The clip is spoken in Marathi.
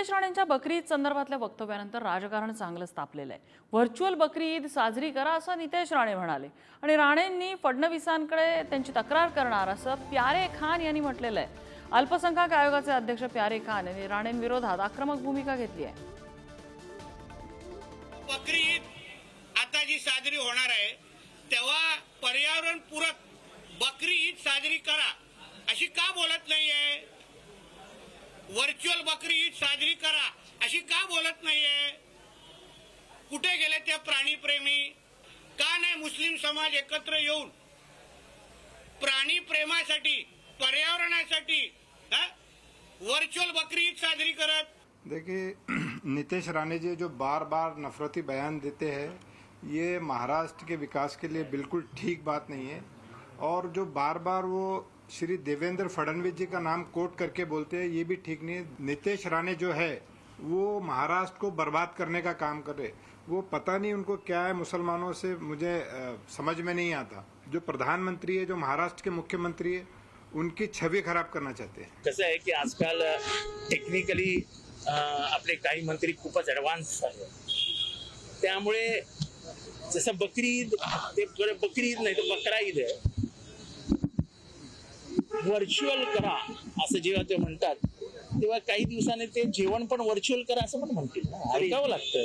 नितेश राणेंच्या बकरी ईद संदर्भातल्या वक्तव्यानंतर राजकारण चांगलंच तापलेलं आहे। व्हर्च्युअल बकरी ईद साजरी करा असं नितेश राणे म्हणाले आणि राणेंनी फडणवीसांकडे त्यांची तक्रार करणार असं प्यारे खान यांनी म्हटलेलं आहे। अल्पसंख्याक आयोगाचे अध्यक्ष प्यारे खान यांनी राणेंविरोधात आक्रमक भूमिका घेतली आहे। बकरी ईद आता जी साजरी होणार आहे तेव्हा पर्यावरण पूरक बकरी ईद साजरी करा अशी का बोलत नाहीये? व्हर्च्युअल बकरी ईद साजरी करा अशी का बोलत नाहीये? कुठे गेले ते प्राणीप्रेमी? का नाही मुस्लिम समाज एकत्र येऊन प्राणी प्रेमासाठी पर्यावरणासाठी व्हर्च्युअल बकरी ईद साजरी करत? देखिए, नितेश राणे जी जो बार बार नफरती बयान देते हैं ये महाराष्ट्र के विकास के लिए बिल्कुल ठीक बात नहीं है। और जो बार बार वो श्री देवेंद्र फडणवीस जी का नाम कोट करके बोलते हैं ये भी ठीक नहीं है। नितेश राणे जो है वो महाराष्ट्र को बर्बाद करने का काम कर रहे। वो पता नहीं उनको क्या है मुसलमानों से, मुझे समझ में नहीं आता। जो प्रधानमंत्री है, जो महाराष्ट्र के मुख्यमंत्री है, उनकी छवि खराब करना चाहते हैं। कसं आहे की आजकाल टेक्निकली आपले काही मंत्री खूपच ॲडव्हान्स झाले, त्यामुळे जसं बकरी ईद ते बकरी ईद नाही तर बकरा ईद आहे, व्हर्च्युअल करा असं जेव्हा ते म्हणतात तेव्हा काही दिवसांनी ते जेवण पण व्हर्च्युअल करा असं पण म्हणतील ना, ऐकावं लागतं।